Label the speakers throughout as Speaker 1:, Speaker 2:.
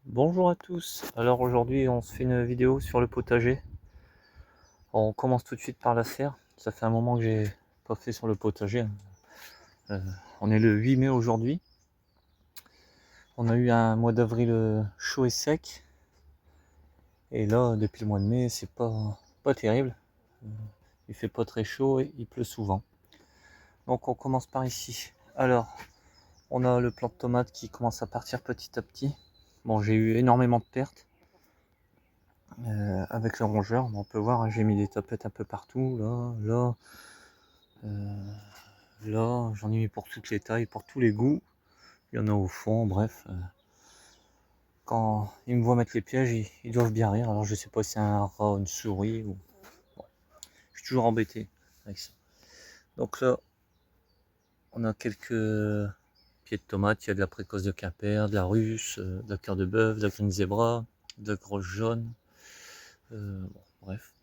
Speaker 1: Bonjour à tous, alors aujourd'hui on se fait une vidéo sur le potager. On commence tout de suite par la serre, ça fait un moment que j'ai pas fait sur le potager. On est le 8 mai aujourd'hui. On a eu un mois d'avril chaud et sec. Et là depuis le mois de mai c'est pas terrible. Il fait pas très chaud et il pleut souvent. Donc on commence par ici. Alors on a le plant de tomates qui commence à partir petit à petit. Bon, j'ai eu énormément de pertes. Avec le rongeur, on peut voir, hein, j'ai mis des tapettes un peu partout, là, j'en ai mis pour toutes les tailles, pour tous les goûts. Il y en a au fond, bref. Quand ils me voient mettre les pièges, ils doivent bien rire. Alors je sais pas si c'est un rat, une souris ou. Bon, je suis toujours embêté avec ça. Donc là, on a quelques pieds de tomates. Il y a de la précoce de Quimper, de la russe, de la cœur de bœuf, de la green zebra, de la grosse jaune. Bon, bref.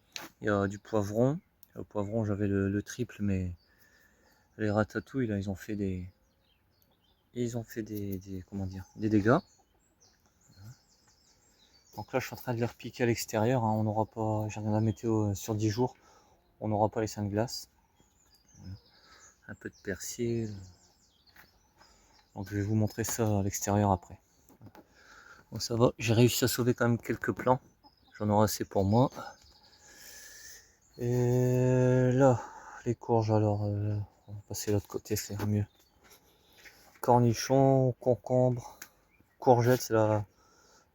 Speaker 1: Il y a du poivron. Au poivron, j'avais le triple, mais les ratatouilles, là, ils ont fait comment dire, des dégâts. Donc là, je suis en train de les repiquer à l'extérieur. Hein. On n'aura pas, j'ai regardé la météo sur 10 jours, on n'aura pas les seins de glace. Un peu de persil. Donc je vais vous montrer ça à l'extérieur après. Bon, ça va, j'ai réussi à sauver quand même quelques plants. J'en aurai assez pour moi. Et là, les courges, alors, on va passer de l'autre côté, c'est mieux. Cornichons, concombres, courgettes, c'est la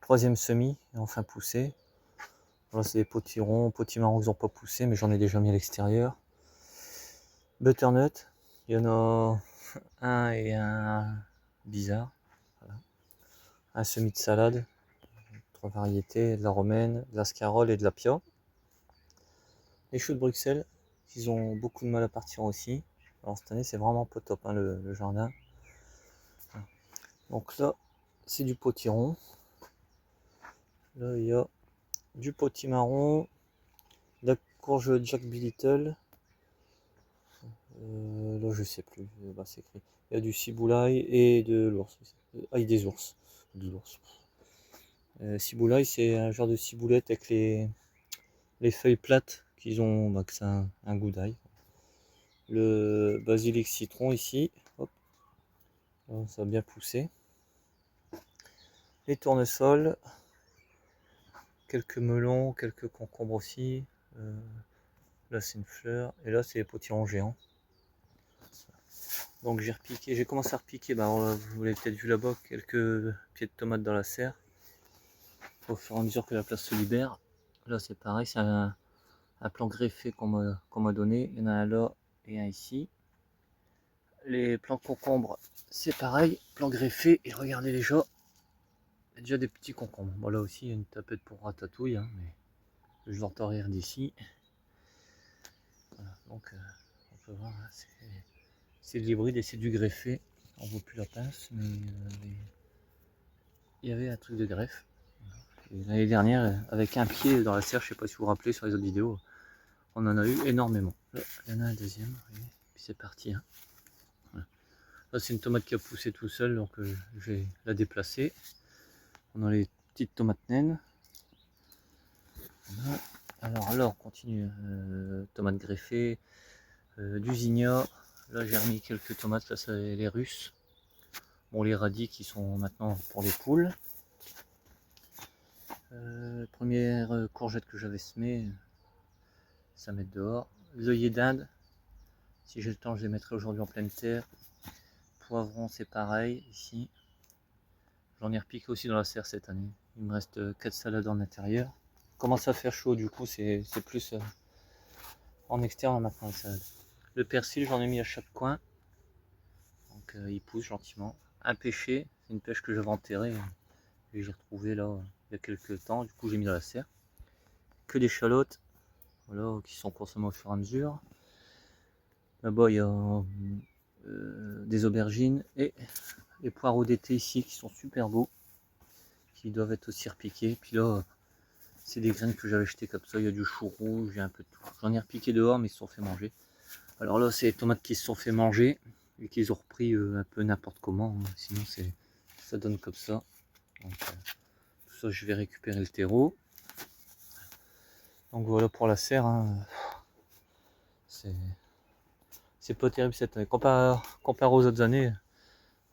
Speaker 1: troisième semis, enfin poussée. Là, c'est des potirons, potimarrons qui n'ont pas poussé, mais j'en ai déjà mis à l'extérieur. Butternut, il y en a un et un bizarre. Voilà. Un semis de salade, 3 variétés, de la romaine, de la scarole et de la pia. Les choux de Bruxelles, ils ont beaucoup de mal à partir aussi. Alors cette année, c'est vraiment pas top, hein, le jardin. Donc là, c'est du potiron. Là, il y a du potimarron, de la courge Jack B. Little. Là, je sais plus. Bah, c'est écrit. Il y a du ciboulay et de l'ours. Ah, il y a des ours. De l'ours. Ciboulay, c'est un genre de ciboulette avec les feuilles plates qu'ils ont, bah, que c'est un goût d'ail. Le basilic citron ici. Hop. Là, ça a bien poussé. Les tournesols. Quelques melons, quelques concombres aussi. Là, c'est une fleur. Et là, c'est les potirons géants. Donc j'ai repiqué, j'ai commencé à repiquer, bah, vous l'avez peut-être vu là-bas, quelques pieds de tomates dans la serre. Au fur et à mesure que la place se libère. Là c'est pareil, c'est un plan greffé qu'on m'a donné. Il y en a un là et un ici. Les plants de concombres, c'est pareil, plan greffé. Et regardez déjà, il y a déjà des petits concombres. Bon, là aussi il y a une tapette pour ratatouille, hein, mais je l'entends rire d'ici. Voilà, donc on peut voir, hein, c'est de l'hybride et c'est du greffé. On ne voit plus la pince, mais il y avait un truc de greffe. L'année dernière, avec un pied dans la serre, je sais pas si vous vous rappelez sur les autres vidéos, on en a eu énormément. Là, il y en a un deuxième, puis c'est parti. Hein. Voilà. Là, c'est une tomate qui a poussé tout seul, donc je vais la déplacer. On a les petites tomates naines. Voilà. Alors là, on continue. Tomates greffées, du zinnia. Là, j'ai remis quelques tomates, là, c'est les russes. Bon, les radis qui sont maintenant pour les poules. Première courgette que j'avais semée, ça met dehors. L'œillet d'Inde, si j'ai le temps, je les mettrai aujourd'hui en pleine terre. Poivron, c'est pareil ici. J'en ai repiqué aussi dans la serre cette année. Il me reste 4 salades en intérieur. Commence à faire chaud, du coup, c'est plus en externe maintenant les salades. Le persil, j'en ai mis à chaque coin. Donc il pousse gentiment. Un pêcher, c'est une pêche que j'avais enterrée. Et j'ai retrouvé là il y a quelques temps. Du coup, j'ai mis dans la serre. Que des chalotes, voilà, qui sont consommées au fur et à mesure. Là-bas, il y a des aubergines et les poireaux d'été ici qui sont super beaux, qui doivent être aussi repiqués. Puis là, c'est des graines que j'avais jetées comme ça. Il y a du chou rouge, il y a un peu de tout. J'en ai repiqué dehors, mais ils se sont fait manger. Alors là, c'est les tomates qui se sont fait manger. vu qu'ils ont repris un peu n'importe comment, hein. Sinon ça donne comme ça. Donc, tout ça, je vais récupérer le terreau. Donc voilà pour la serre, hein. C'est pas terrible cette année. Comparé aux autres années,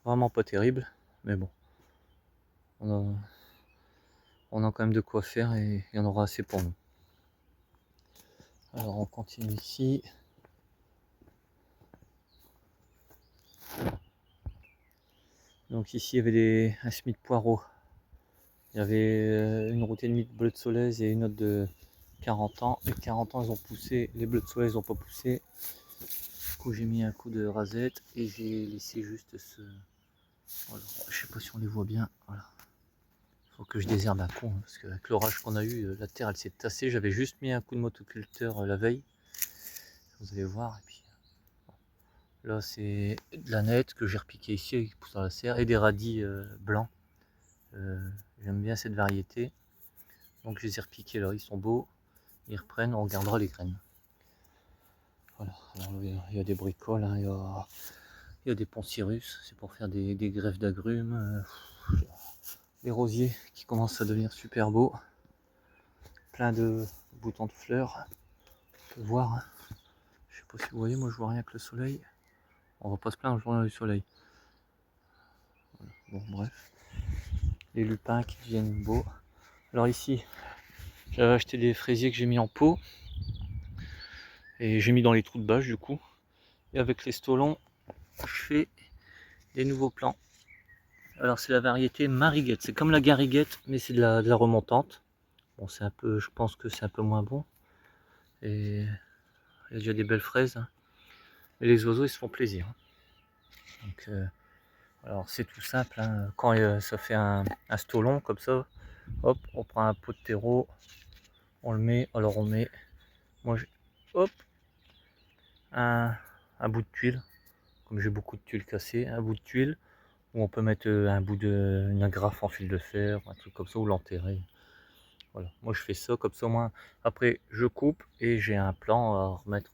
Speaker 1: vraiment pas terrible. Mais bon, on a quand même de quoi faire et il y en aura assez pour nous. Alors on continue ici. Donc ici il y avait un semis de poireaux. Il y avait une routine de bleu de Solèze et une autre de 40 ans. Les 40 ans ils ont poussé, les bleus de Solèze n'ont pas poussé. Du coup j'ai mis un coup de rasette et j'ai laissé juste ce... Voilà. Je sais pas si on les voit bien. Voilà. Faut que je désherbe un coup, hein, parce qu'avec l'orage qu'on a eu, la terre elle s'est tassée. J'avais juste mis un coup de motoculteur la veille. Vous allez voir. Et puis, là c'est de la nette que j'ai repiqué ici qui pousse dans la serre et des radis blancs. J'aime bien cette variété. Donc je les ai repiqués là, ils sont beaux. Ils reprennent, on regardera les graines. Voilà, alors là, il y a des bricoles, hein, il y a des poncirus, c'est pour faire des greffes d'agrumes. Les rosiers qui commencent à devenir super beaux. Plein de boutons de fleurs. On peut voir, hein. Je sais pas si vous voyez, moi je vois rien que le soleil. On va pas se plaindre en journée du soleil. Voilà. Bon bref. Les lupins qui deviennent beaux. Alors ici, j'avais acheté des fraisiers que j'ai mis en pot. Et j'ai mis dans les trous de bâche du coup. Et avec les stolons, je fais des nouveaux plants. Alors c'est la variété Mariguette. C'est comme la Gariguette, mais c'est de la remontante. Bon, c'est un peu, je pense que c'est un peu moins bon. Et il y a déjà des belles fraises, hein. Et les oiseaux, ils se font plaisir. Donc, alors c'est tout simple, hein. Quand ça fait un stolon comme ça, hop, on prend un pot de terreau, on le met. Alors on met, moi, hop, un bout de tuile. Comme j'ai beaucoup de tuiles cassées, un bout de tuile. Ou on peut mettre un bout une agrafe en fil de fer, un truc comme ça, ou l'enterrer. Voilà, moi je fais ça comme ça au moins. Après je coupe et j'ai un plan à remettre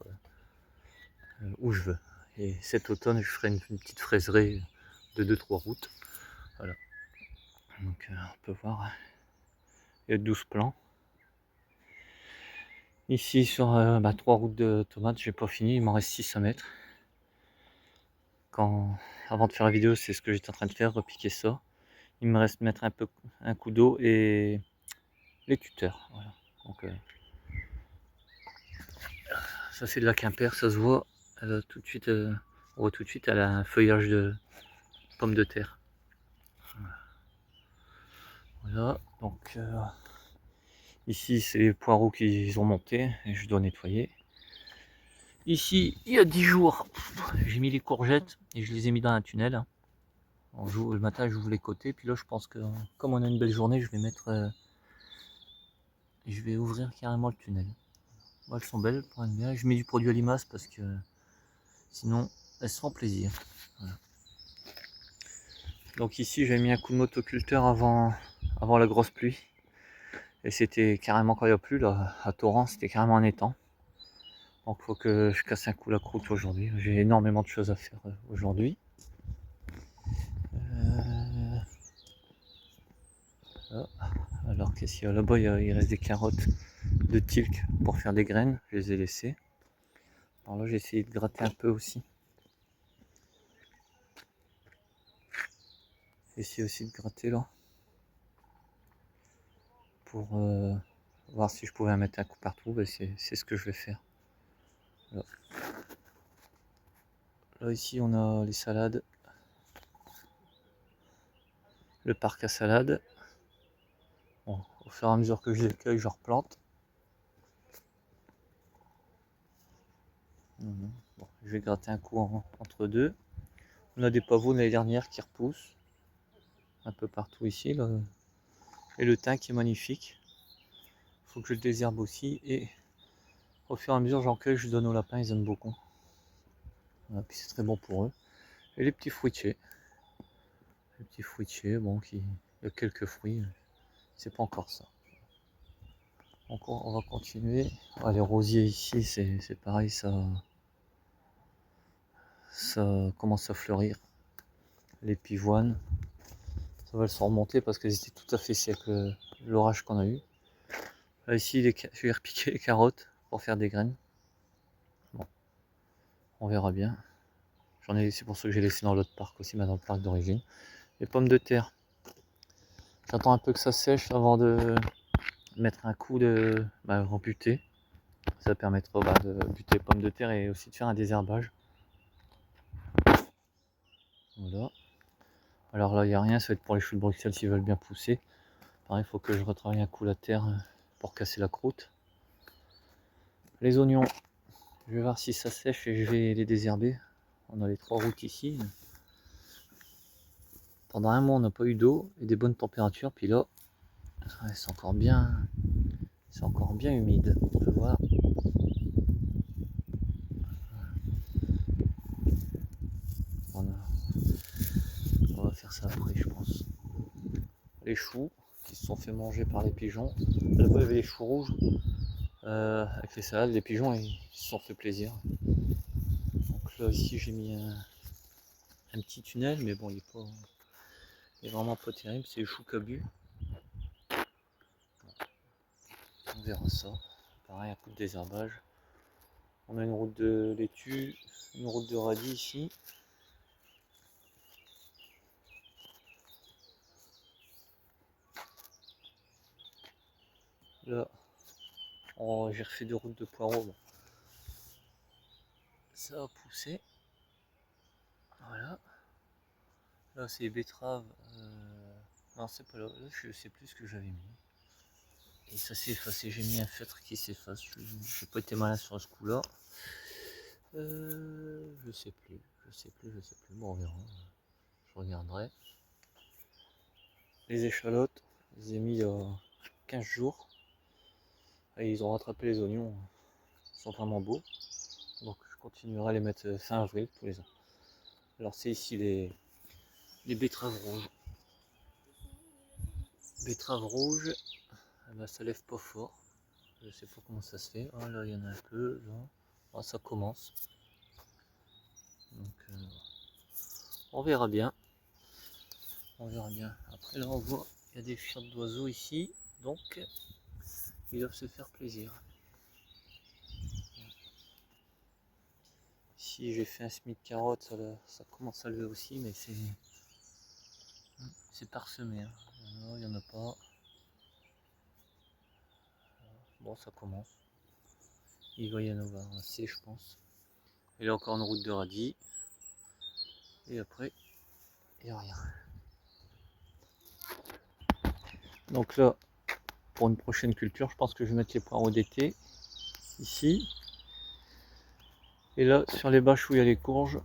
Speaker 1: où je veux. Et cet automne je ferai une petite fraiserie de 2-3 routes. Voilà. Donc on peut voir, il y a 12 plans. Ici sur 3 routes de tomates, j'ai pas fini, il m'en reste 6 à mettre. Avant de faire la vidéo, c'est ce que j'étais en train de faire, repiquer ça. Il me reste mettre un coup d'eau et les tuteurs. Voilà. Donc, ça c'est de la Quimper, ça se voit. Elle a tout de suite, on voit tout de suite, elle a un feuillage de pommes de terre. Voilà, donc ici c'est les poireaux qui ont monté et je dois nettoyer. Ici, il y a 10 jours, j'ai mis les courgettes et je les ai mis dans un tunnel. Le matin, j'ouvre les côtés, puis là je pense que comme on a une belle journée, je vais mettre, je vais ouvrir carrément le tunnel. Bon, elles sont belles, pour un bien. Je mets du produit à limace parce que sinon elles se font plaisir. Voilà. Donc ici j'ai mis un coup de motoculteur avant la grosse pluie. Et c'était carrément quand il n'y a plus là, à Torrent, c'était carrément un étang. Donc il faut que je casse un coup la croûte aujourd'hui. J'ai énormément de choses à faire aujourd'hui. Alors qu'est-ce qu'il y a là-bas? Il reste des carottes de tilk pour faire des graines. Je les ai laissées. Alors là j'ai essayé de gratter un peu aussi. J'ai essayé aussi de gratter là. Pour voir si je pouvais mettre un coup partout. Ben, c'est ce que je vais faire. Là ici on a les salades. Le parc à salade. Bon, au fur et à mesure que je les cueille, je replante. Bon, je vais gratter un coup entre deux. On a des pavots de l'année dernière qui repoussent un peu partout ici. Là. Et le thym qui est magnifique. Il faut que je le désherbe aussi. Et au fur et à mesure j'en cueille, je donne aux lapins, ils aiment beaucoup. Voilà, puis c'est très bon pour eux. Et les petits fruitiers. Les petits fruitiers, bon, il y a quelques fruits. C'est pas encore ça. Donc on va continuer. Ah, les rosiers ici, c'est pareil, ça ça commence à fleurir. Les pivoines, ça va se remonter parce qu'elles étaient tout à fait secs, l'orage qu'on a eu. Là, ici, je vais repiquer les carottes pour faire des graines. Bon, on verra bien. C'est pour ça que j'ai laissé dans l'autre parc aussi, dans le parc d'origine. Les pommes de terre. J'attends un peu que ça sèche avant de mettre un coup de buter. Ça permettra de buter les pommes de terre et aussi de faire un désherbage. Voilà. Alors là, il n'y a rien, ça va être pour les choux de Bruxelles s'ils veulent bien pousser. Pareil, il faut que je retravaille un coup la terre pour casser la croûte. Les oignons, je vais voir si ça sèche et je vais les désherber. On a les 3 routes ici. Pendant un mois, on n'a pas eu d'eau et des bonnes températures. Puis là, c'est encore bien humide. On peut voir. On va faire ça après, je pense. Les choux qui se sont fait manger par les pigeons. Là-bas, il y avait les choux rouges avec les salades. Les pigeons, ils se sont fait plaisir. Donc là, ici, j'ai mis un petit tunnel, mais bon, il est vraiment pas terrible. C'est les choux cabus. On verra ça. Pareil, un coup de désherbage. On a une route de laitue, une route de radis ici. Là, j'ai refait 2 routes de poireaux. Bon. Ça a poussé. Voilà. Là, c'est les betteraves. Non, c'est pas là. Là, je sais plus ce que j'avais mis. Et ça s'est effacé. J'ai mis un feutre qui s'efface. Je n'ai pas été malin sur ce coup-là. Je sais plus. Bon, on verra. Je regarderai. Les échalotes, je les ai mis il y a 15 jours. Et ils ont rattrapé les oignons. Ils sont vraiment beaux. Donc je continuerai à les mettre fin avril tous les ans. Alors c'est ici les betteraves rouges. Betteraves rouges, ça lève pas fort. Je sais pas comment ça se fait. Oh, là il y en a un peu. Là. Oh, ça commence. Donc on verra bien. Après là on voit il y a des chiottes d'oiseaux ici. Donc ils doivent se faire plaisir. Ici j'ai fait un semis de carottes, ça commence à lever aussi, mais c'est parsemé. Hein. Il n'y en a pas. Bon, ça commence. Il va y en avoir assez, je pense. Et là encore une route de radis. Et après, il n'y a rien. Donc là, pour une prochaine culture, je pense que je vais mettre les poireaux d'été ici. Et là, sur les bâches où il y a les courges,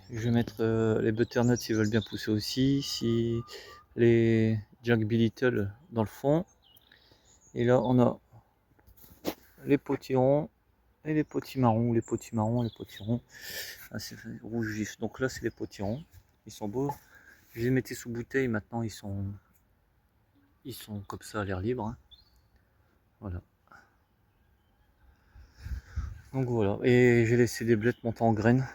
Speaker 1: je vais mettre les butternuts s'ils veulent bien pousser aussi. Si les Jack B. Little dans le fond. Et là, on a les potirons et les potimarrons, les potirons. Ah, c'est rouge vif. Donc là, c'est les potirons. Ils sont beaux. Je les mettais sous bouteille. Maintenant, ils sont comme ça à l'air libre. Hein. Voilà. Donc voilà. Et j'ai laissé des blettes monter en graines.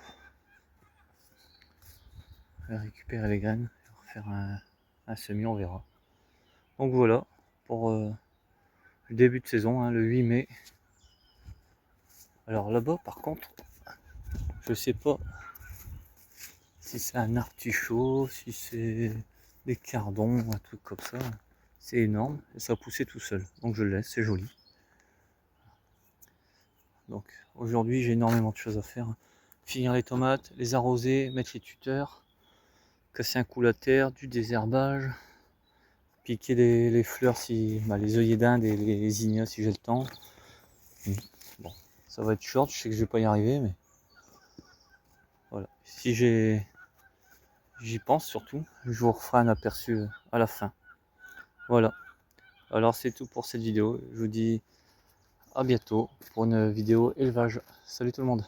Speaker 1: Je vais récupérer les graines. Faire un semis, on verra. Donc voilà. Pour le début de saison, hein, le 8 mai. Alors là-bas, par contre, je sais pas si c'est un artichaut, si c'est des cardons, un truc comme ça. C'est énorme et ça a poussé tout seul. Donc je le laisse, c'est joli. Donc aujourd'hui j'ai énormément de choses à faire. Finir les tomates, les arroser, mettre les tuteurs, casser un coup la terre, du désherbage, piquer les fleurs, les œillets d'Inde et les zinnias si j'ai le temps. Bon, ça va être short, je sais que je vais pas y arriver, mais voilà. Si j'y pense surtout, je vous referai un aperçu à la fin. Voilà. Alors c'est tout pour cette vidéo. Je vous dis à bientôt pour une vidéo élevage. Salut tout le monde.